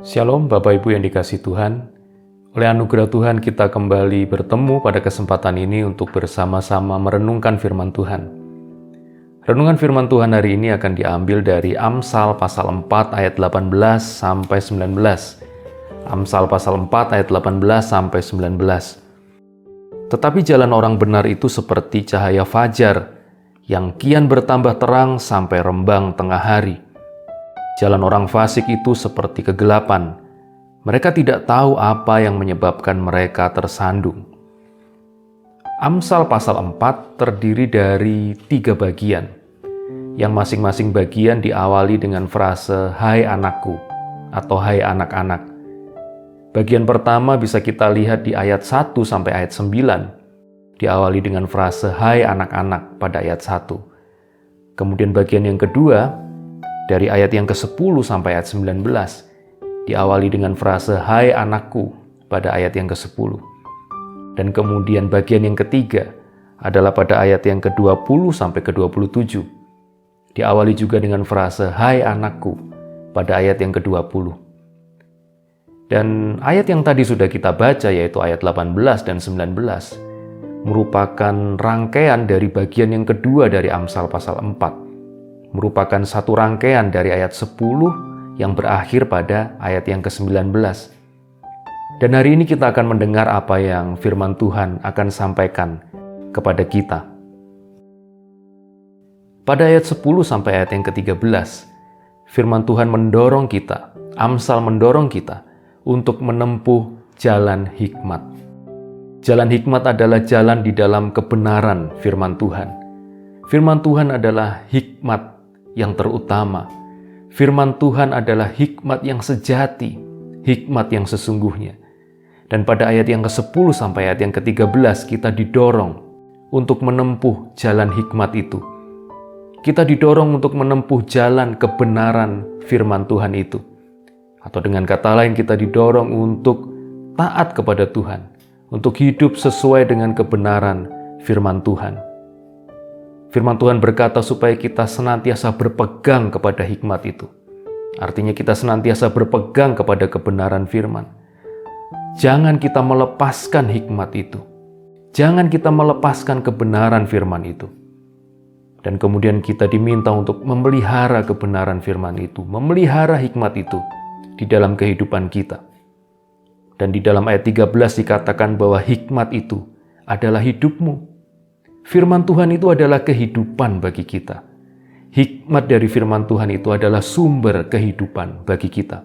Shalom Bapak Ibu yang dikasihi Tuhan. Oleh anugerah Tuhan kita kembali bertemu pada kesempatan ini untuk bersama-sama merenungkan firman Tuhan. Renungan firman Tuhan hari ini akan diambil dari Amsal pasal 4 ayat 18 sampai 19. Amsal pasal 4 ayat 18 sampai 19. Tetapi jalan orang benar itu seperti cahaya fajar yang kian bertambah terang sampai rembang tengah hari. Jalan orang fasik itu seperti kegelapan. Mereka tidak tahu apa yang menyebabkan mereka tersandung. Amsal pasal 4 terdiri dari 3 bagian, yang masing-masing bagian diawali dengan frase "Hai anakku" atau "Hai anak-anak". Bagian pertama bisa kita lihat di ayat 1 sampai ayat 9, diawali dengan frase "Hai anak-anak" pada ayat 1. Kemudian bagian yang kedua, dari ayat yang ke-10 sampai ayat 19, diawali dengan frase "Hai anakku" pada ayat yang ke-10. Dan kemudian bagian yang ketiga adalah pada ayat yang ke-20 sampai ke-27. Diawali juga dengan frase "Hai anakku" pada ayat yang ke-20. Dan ayat yang tadi sudah kita baca, yaitu ayat 18 dan 19, merupakan rangkaian dari bagian yang kedua dari Amsal pasal 4. Merupakan satu rangkaian dari ayat 10 yang berakhir pada ayat yang ke-19. Dan hari ini kita akan mendengar apa yang firman Tuhan akan sampaikan kepada kita. Pada ayat 10 sampai ayat yang ke-13, firman Tuhan mendorong kita, Amsal mendorong kita untuk menempuh jalan hikmat. Jalan hikmat adalah jalan di dalam kebenaran firman Tuhan. Firman Tuhan adalah hikmat yang terutama. Firman Tuhan adalah hikmat yang sejati, hikmat yang sesungguhnya. Dan pada ayat yang ke-10 sampai ayat yang ke-13 kita didorong untuk menempuh jalan hikmat itu. Kita didorong untuk menempuh jalan kebenaran firman Tuhan itu. Atau dengan kata lain, kita didorong untuk taat kepada Tuhan, untuk hidup sesuai dengan kebenaran firman Tuhan. Firman Tuhan berkata supaya kita senantiasa berpegang kepada hikmat itu. Artinya kita senantiasa berpegang kepada kebenaran firman. Jangan kita melepaskan hikmat itu. Jangan kita melepaskan kebenaran firman itu. Dan kemudian kita diminta untuk memelihara kebenaran firman itu, memelihara hikmat itu di dalam kehidupan kita. Dan di dalam ayat 13 dikatakan bahwa hikmat itu adalah hidupmu. Firman Tuhan itu adalah kehidupan bagi kita. Hikmat dari firman Tuhan itu adalah sumber kehidupan bagi kita.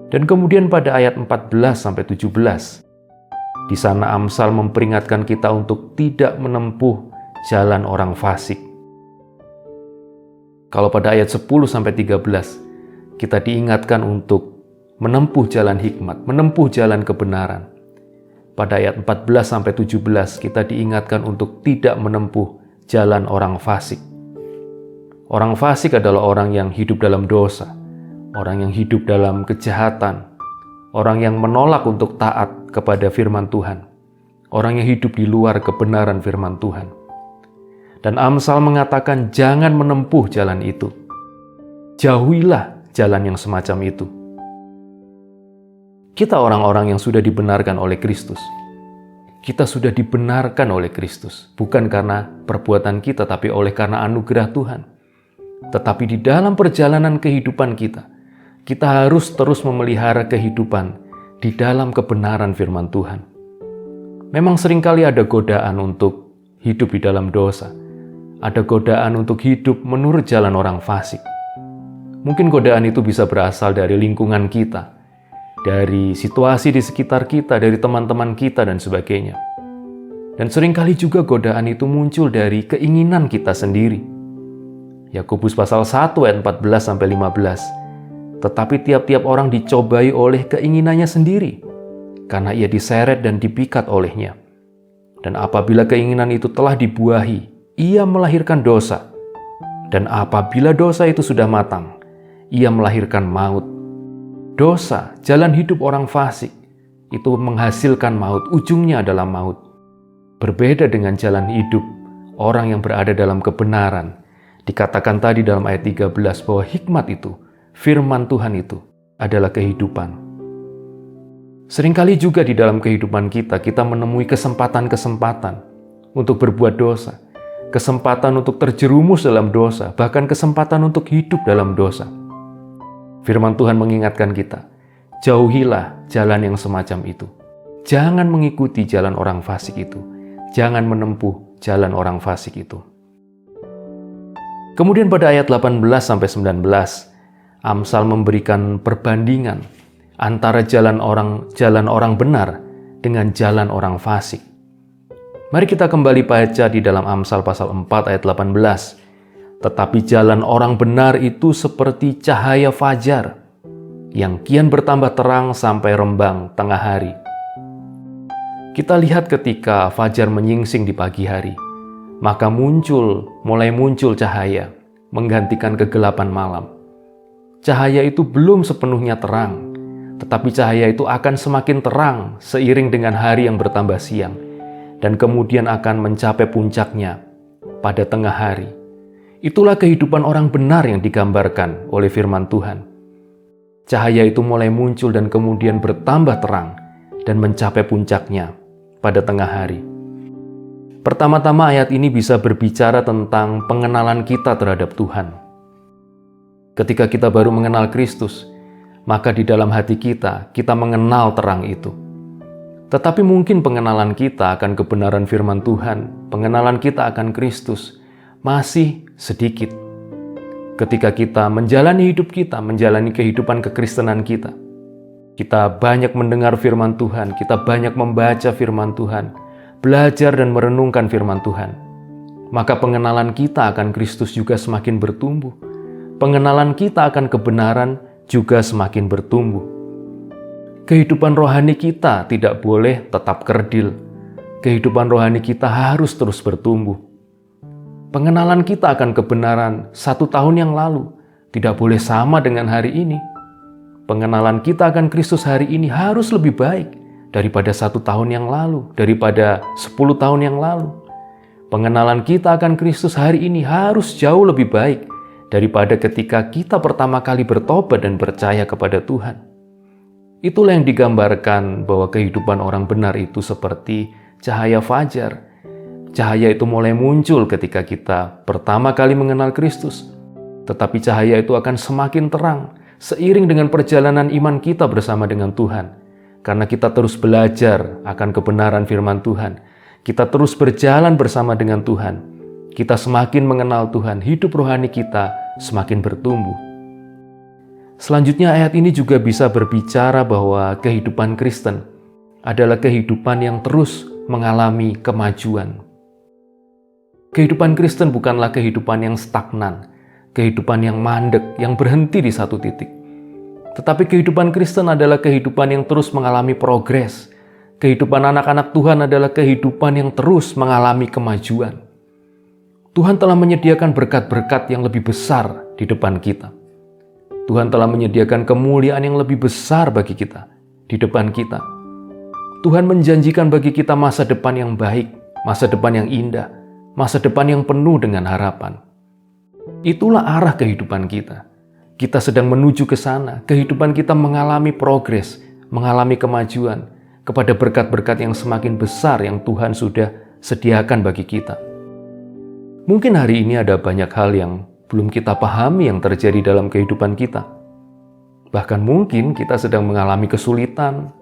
Dan kemudian pada ayat 14-17, di sana Amsal memperingatkan kita untuk tidak menempuh jalan orang fasik. Kalau pada ayat 10-13, kita diingatkan untuk menempuh jalan hikmat, menempuh jalan kebenaran. Pada ayat 14-17 kita diingatkan untuk tidak menempuh jalan orang fasik. Orang fasik adalah orang yang hidup dalam dosa, orang yang hidup dalam kejahatan, orang yang menolak untuk taat kepada firman Tuhan, orang yang hidup di luar kebenaran firman Tuhan. Dan Amsal mengatakan jangan menempuh jalan itu. Jauhilah jalan yang semacam itu. Kita orang-orang yang sudah dibenarkan oleh Kristus. Kita sudah dibenarkan oleh Kristus, bukan karena perbuatan kita, tapi oleh karena anugerah Tuhan. Tetapi di dalam perjalanan kehidupan kita, kita harus terus memelihara kehidupan di dalam kebenaran firman Tuhan. Memang seringkali ada godaan untuk hidup di dalam dosa. Ada godaan untuk hidup menurut jalan orang fasik. Mungkin godaan itu bisa berasal dari lingkungan kita, dari situasi di sekitar kita, dari teman-teman kita, dan sebagainya. Dan seringkali juga godaan itu muncul dari keinginan kita sendiri. Yakobus pasal 1 ayat 14-15. Tetapi tiap-tiap orang dicobai oleh keinginannya sendiri, karena ia diseret dan dipikat olehnya. Dan apabila keinginan itu telah dibuahi, ia melahirkan dosa. Dan apabila dosa itu sudah matang, ia melahirkan maut. Dosa, jalan hidup orang fasik, itu menghasilkan maut, ujungnya adalah maut. Berbeda dengan jalan hidup orang yang berada dalam kebenaran. Dikatakan tadi dalam ayat 13 bahwa hikmat itu, firman Tuhan itu adalah kehidupan. Seringkali juga di dalam kehidupan kita menemui kesempatan-kesempatan untuk berbuat dosa, kesempatan untuk terjerumus dalam dosa, bahkan kesempatan untuk hidup dalam dosa. Firman Tuhan mengingatkan kita, jauhilah jalan yang semacam itu. Jangan mengikuti jalan orang fasik itu. Jangan menempuh jalan orang fasik itu. Kemudian pada ayat 18-19, Amsal memberikan perbandingan antara jalan orang benar dengan jalan orang fasik. Mari kita kembali baca di dalam Amsal pasal 4 ayat 18. Tetapi jalan orang benar itu seperti cahaya fajar yang kian bertambah terang sampai rembang tengah hari. Kita lihat ketika fajar menyingsing di pagi hari, maka mulai muncul cahaya menggantikan kegelapan malam. Cahaya itu belum sepenuhnya terang, tetapi cahaya itu akan semakin terang seiring dengan hari yang bertambah siang, dan kemudian akan mencapai puncaknya pada tengah hari. Itulah kehidupan orang benar yang digambarkan oleh firman Tuhan. Cahaya itu mulai muncul dan kemudian bertambah terang dan mencapai puncaknya pada tengah hari. Pertama-tama ayat ini bisa berbicara tentang pengenalan kita terhadap Tuhan. Ketika kita baru mengenal Kristus, maka di dalam hati kita mengenal terang itu. Tetapi mungkin pengenalan kita akan kebenaran firman Tuhan, pengenalan kita akan Kristus masih sedikit. Ketika kita menjalani hidup kita, menjalani kehidupan kekristenan kita banyak mendengar firman Tuhan, kita banyak membaca firman Tuhan, belajar dan merenungkan firman Tuhan, maka pengenalan kita akan Kristus juga semakin bertumbuh. Pengenalan kita akan kebenaran juga semakin bertumbuh. Kehidupan rohani kita tidak boleh tetap kerdil. Kehidupan rohani kita harus terus bertumbuh. Pengenalan kita akan kebenaran 1 tahun yang lalu tidak boleh sama dengan hari ini. Pengenalan kita akan Kristus hari ini harus lebih baik daripada 1 tahun yang lalu, daripada 10 tahun yang lalu. Pengenalan kita akan Kristus hari ini harus jauh lebih baik daripada ketika kita pertama kali bertobat dan percaya kepada Tuhan. Itulah yang digambarkan bahwa kehidupan orang benar itu seperti cahaya fajar. Cahaya itu mulai muncul ketika kita pertama kali mengenal Kristus. Tetapi cahaya itu akan semakin terang seiring dengan perjalanan iman kita bersama dengan Tuhan. Karena kita terus belajar akan kebenaran firman Tuhan. Kita terus berjalan bersama dengan Tuhan. Kita semakin mengenal Tuhan, hidup rohani kita semakin bertumbuh. Selanjutnya ayat ini juga bisa berbicara bahwa kehidupan Kristen adalah kehidupan yang terus mengalami kemajuan. Kehidupan Kristen bukanlah kehidupan yang stagnan, kehidupan yang mandek, yang berhenti di satu titik. Tetapi kehidupan Kristen adalah kehidupan yang terus mengalami progres. Kehidupan anak-anak Tuhan adalah kehidupan yang terus mengalami kemajuan. Tuhan telah menyediakan berkat-berkat yang lebih besar di depan kita. Tuhan telah menyediakan kemuliaan yang lebih besar bagi kita, di depan kita. Tuhan menjanjikan bagi kita masa depan yang baik, masa depan yang indah, masa depan yang penuh dengan harapan. Itulah arah kehidupan kita. Kita sedang menuju ke sana. Kehidupan kita mengalami progres, mengalami kemajuan kepada berkat-berkat yang semakin besar yang Tuhan sudah sediakan bagi kita. Mungkin hari ini ada banyak hal yang belum kita pahami yang terjadi dalam kehidupan kita. Bahkan mungkin kita sedang mengalami kesulitan,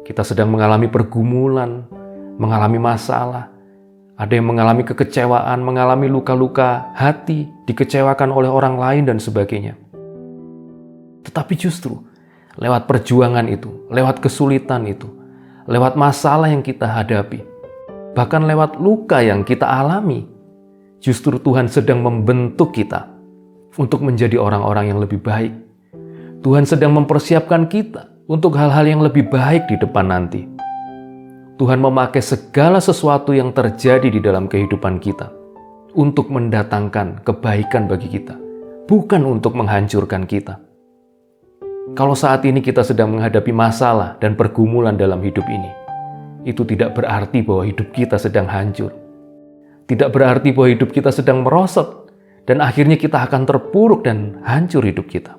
kita sedang mengalami pergumulan, mengalami masalah. Ada yang mengalami kekecewaan, mengalami luka-luka hati, dikecewakan oleh orang lain dan sebagainya. Tetapi justru lewat perjuangan itu, lewat kesulitan itu, lewat masalah yang kita hadapi, bahkan lewat luka yang kita alami, justru Tuhan sedang membentuk kita untuk menjadi orang-orang yang lebih baik. Tuhan sedang mempersiapkan kita untuk hal-hal yang lebih baik di depan nanti. Tuhan memakai segala sesuatu yang terjadi di dalam kehidupan kita untuk mendatangkan kebaikan bagi kita, bukan untuk menghancurkan kita. Kalau saat ini kita sedang menghadapi masalah dan pergumulan dalam hidup ini, itu tidak berarti bahwa hidup kita sedang hancur. Tidak berarti bahwa hidup kita sedang merosot dan akhirnya kita akan terpuruk dan hancur hidup kita.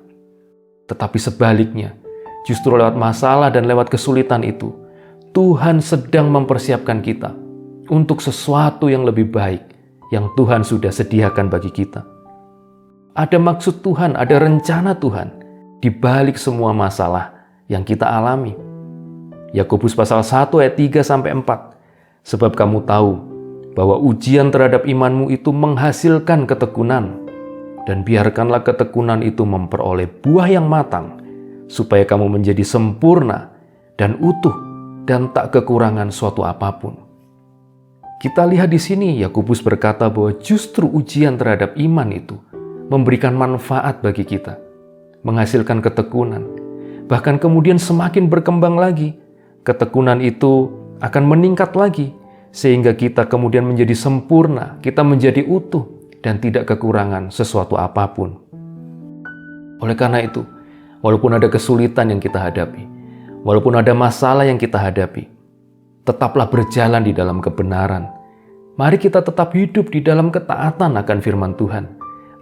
Tetapi sebaliknya, Justru lewat masalah dan lewat kesulitan itu, Tuhan sedang mempersiapkan kita untuk sesuatu yang lebih baik yang Tuhan sudah sediakan bagi kita. Ada maksud Tuhan, ada rencana Tuhan di balik semua masalah yang kita alami. Yakobus pasal 1 ayat 3-4. Sebab kamu tahu bahwa ujian terhadap imanmu itu menghasilkan ketekunan, dan biarkanlah ketekunan itu memperoleh buah yang matang, supaya kamu menjadi sempurna dan utuh dan tak kekurangan suatu apapun. Kita lihat di sini Yakobus berkata bahwa justru ujian terhadap iman itu memberikan manfaat bagi kita, menghasilkan ketekunan, bahkan kemudian semakin berkembang lagi. Ketekunan itu akan meningkat lagi, sehingga kita kemudian menjadi sempurna, kita menjadi utuh, dan tidak kekurangan sesuatu apapun. Oleh karena itu, walaupun ada kesulitan yang kita hadapi, walaupun ada masalah yang kita hadapi, tetaplah berjalan di dalam kebenaran. Mari kita tetap hidup di dalam ketaatan akan firman Tuhan.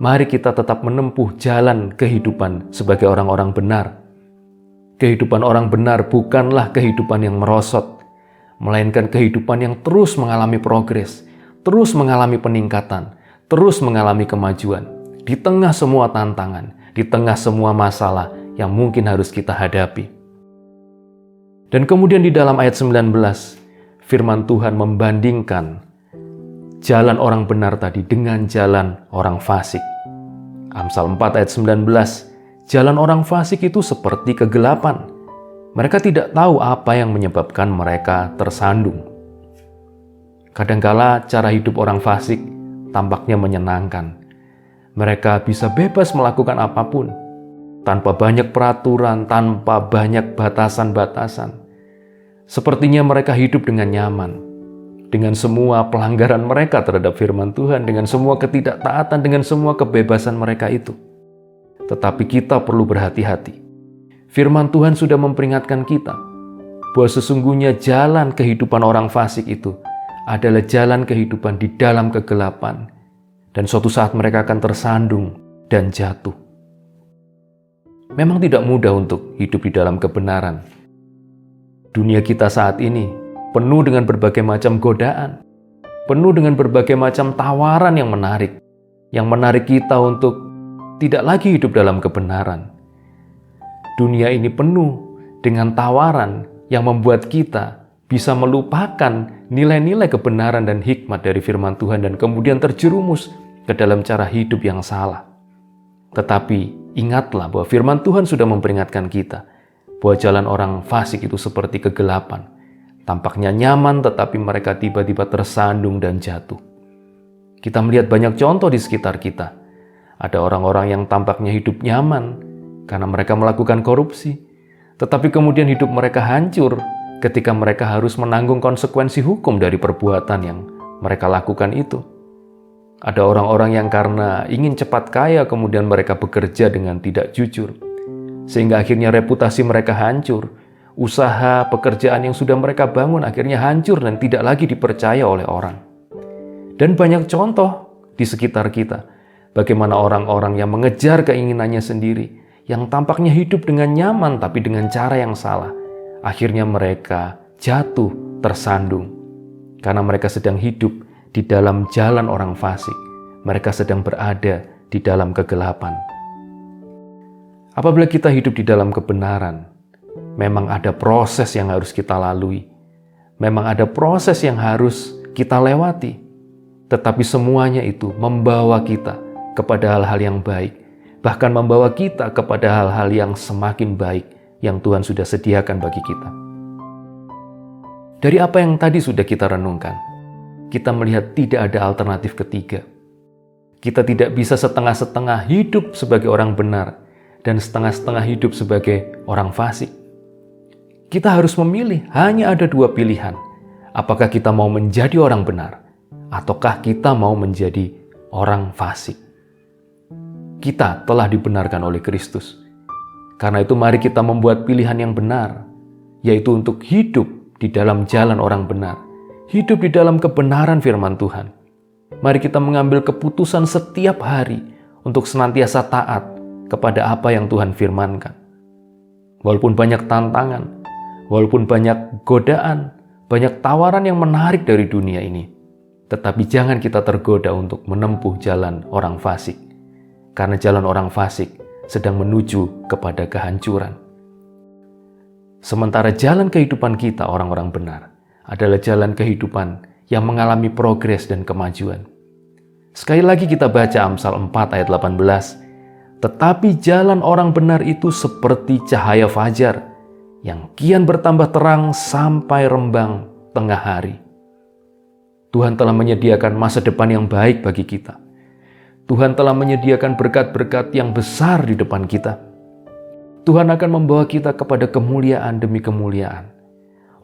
Mari kita tetap menempuh jalan kehidupan sebagai orang-orang benar. Kehidupan orang benar bukanlah kehidupan yang merosot, melainkan kehidupan yang terus mengalami progres, terus mengalami peningkatan, terus mengalami kemajuan, di tengah semua tantangan, di tengah semua masalah yang mungkin harus kita hadapi. Dan kemudian di dalam ayat 19, firman Tuhan membandingkan jalan orang benar tadi dengan jalan orang fasik. Amsal 4 ayat 19, jalan orang fasik itu seperti kegelapan. Mereka tidak tahu apa yang menyebabkan mereka tersandung. Kadangkala cara hidup orang fasik tampaknya menyenangkan. Mereka bisa bebas melakukan apapun, tanpa banyak peraturan, tanpa banyak batasan-batasan. Sepertinya mereka hidup dengan nyaman, dengan semua pelanggaran mereka terhadap firman Tuhan, dengan semua ketidaktaatan, dengan semua kebebasan mereka itu. Tetapi kita perlu berhati-hati. Firman Tuhan sudah memperingatkan kita bahwa sesungguhnya jalan kehidupan orang fasik itu adalah jalan kehidupan di dalam kegelapan, dan suatu saat mereka akan tersandung dan jatuh. Memang tidak mudah untuk hidup di dalam kebenaran. Dunia kita saat ini penuh dengan berbagai macam godaan, penuh dengan berbagai macam tawaran yang menarik kita untuk tidak lagi hidup dalam kebenaran. Dunia ini penuh dengan tawaran yang membuat kita bisa melupakan nilai-nilai kebenaran dan hikmat dari firman Tuhan dan kemudian terjerumus ke dalam cara hidup yang salah. Tetapi ingatlah bahwa firman Tuhan sudah memperingatkan kita bahwa jalan orang fasik itu seperti kegelapan. Tampaknya nyaman, tetapi mereka tiba-tiba tersandung dan jatuh. Kita melihat banyak contoh di sekitar kita. Ada orang-orang yang tampaknya hidup nyaman karena mereka melakukan korupsi, tetapi kemudian hidup mereka hancur ketika mereka harus menanggung konsekuensi hukum dari perbuatan yang mereka lakukan itu. Ada orang-orang yang karena ingin cepat kaya, kemudian mereka bekerja dengan tidak jujur, sehingga akhirnya reputasi mereka hancur. Usaha, pekerjaan yang sudah mereka bangun akhirnya hancur dan tidak lagi dipercaya oleh orang. Dan banyak contoh di sekitar kita, bagaimana orang-orang yang mengejar keinginannya sendiri, yang tampaknya hidup dengan nyaman tapi dengan cara yang salah, akhirnya mereka jatuh, tersandung, karena mereka sedang hidup di dalam jalan orang fasik. Mereka sedang berada di dalam kegelapan. Apabila kita hidup di dalam kebenaran, memang ada proses yang harus kita lalui. Memang ada proses yang harus kita lewati. Tetapi semuanya itu membawa kita kepada hal-hal yang baik. Bahkan membawa kita kepada hal-hal yang semakin baik yang Tuhan sudah sediakan bagi kita. Dari apa yang tadi sudah kita renungkan, kita melihat tidak ada alternatif ketiga. Kita tidak bisa setengah-setengah hidup sebagai orang benar dan setengah-setengah hidup sebagai orang fasik. Kita harus memilih, hanya ada dua pilihan. Apakah kita mau menjadi orang benar, ataukah kita mau menjadi orang fasik? Kita telah dibenarkan oleh Kristus. Karena itu mari kita membuat pilihan yang benar, yaitu untuk hidup di dalam jalan orang benar, hidup di dalam kebenaran firman Tuhan. Mari kita mengambil keputusan setiap hari untuk senantiasa taat kepada apa yang Tuhan firmankan. walaupun banyak tantangan, walaupun banyak godaan, banyak tawaran yang menarik dari dunia ini, tetapi jangan kita tergoda untuk menempuh jalan orang fasik, karena jalan orang fasik sedang menuju kepada kehancuran. Sementara jalan kehidupan kita orang-orang benar adalah jalan kehidupan yang mengalami progres dan kemajuan. Sekali lagi kita baca Amsal 4 ayat 18, tetapi jalan orang benar itu seperti cahaya fajar yang kian bertambah terang sampai rembang tengah hari. Tuhan telah menyediakan masa depan yang baik bagi kita. Tuhan telah menyediakan berkat-berkat yang besar di depan kita. Tuhan akan membawa kita kepada kemuliaan demi kemuliaan.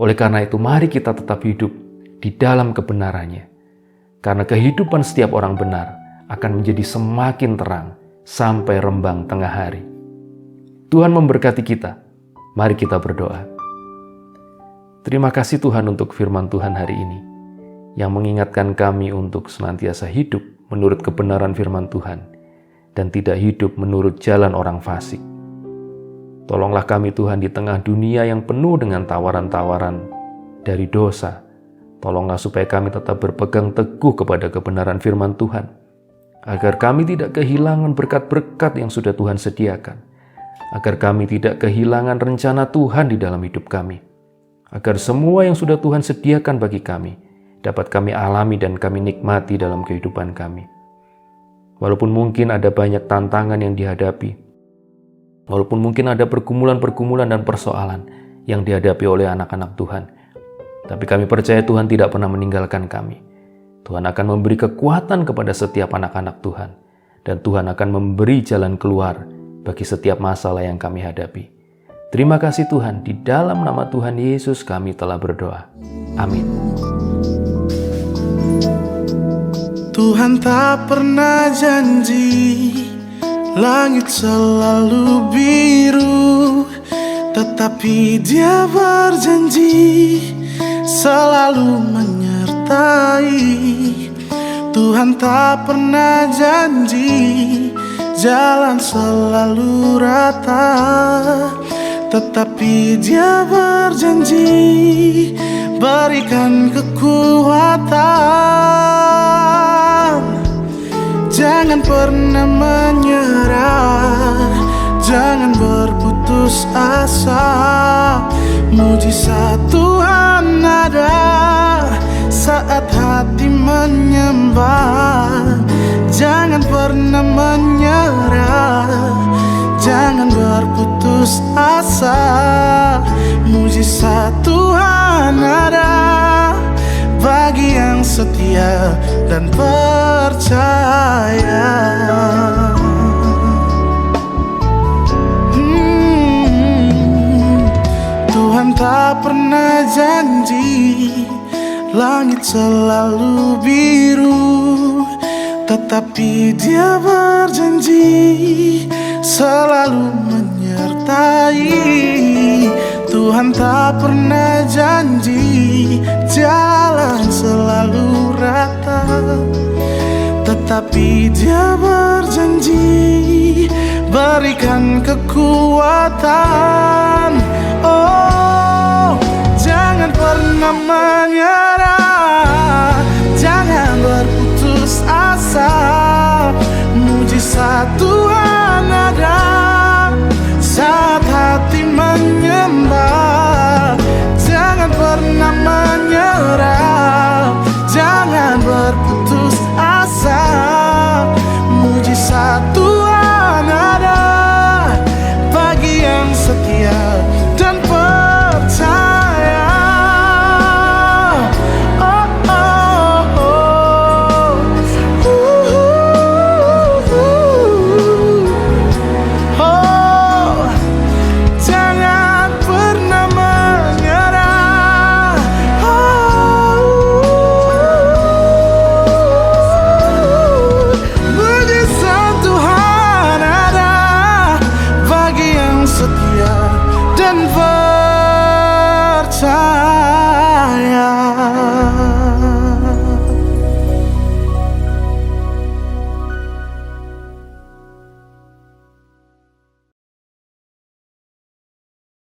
Oleh karena itu, mari kita tetap hidup di dalam kebenarannya. Karena kehidupan setiap orang benar akan menjadi semakin terang sampai rembang tengah hari. Tuhan memberkati kita. Mari kita berdoa. Terima kasih Tuhan untuk firman Tuhan hari ini, yang mengingatkan kami untuk senantiasa hidup menurut kebenaran firman Tuhan, dan tidak hidup menurut jalan orang fasik. Tolonglah kami Tuhan di tengah dunia yang penuh dengan tawaran-tawaran dari dosa. Tolonglah supaya kami tetap berpegang teguh kepada kebenaran firman Tuhan, agar kami tidak kehilangan berkat-berkat yang sudah Tuhan sediakan, agar kami tidak kehilangan rencana Tuhan di dalam hidup kami, agar semua yang sudah Tuhan sediakan bagi kami dapat kami alami dan kami nikmati dalam kehidupan kami. Walaupun mungkin ada banyak tantangan yang dihadapi, walaupun mungkin ada pergumulan-pergumulan dan persoalan yang dihadapi oleh anak-anak Tuhan, tapi kami percaya Tuhan tidak pernah meninggalkan kami. Tuhan akan memberi kekuatan kepada setiap anak-anak Tuhan, dan Tuhan akan memberi jalan keluar bagi setiap masalah yang kami hadapi. Terima kasih Tuhan, di dalam nama Tuhan Yesus kami telah berdoa. Amin. Tuhan tak pernah janji langit selalu biru, tetapi Dia berjanji selalu menyertai. Tuhan tak pernah janji jalan selalu rata, tetapi Dia berjanji berikan kekuatan. Jangan pernah menyerah, jangan berputus asa. Mujizat Tuhan ada saat hati menyembah. Jangan pernah menyerah, jangan berputus asa. Mujizat Tuhan ada bagi yang setia dan percaya. Tuhan tak pernah janji langit selalu biru, tetapi Dia berjanji selalu menyertai. Tuhan tak pernah janji jalan selalu rata, tetapi Dia berjanji berikan kekuatan. Oh, jangan pernah menyerah, jangan berputus asa. Mujizat Tuhan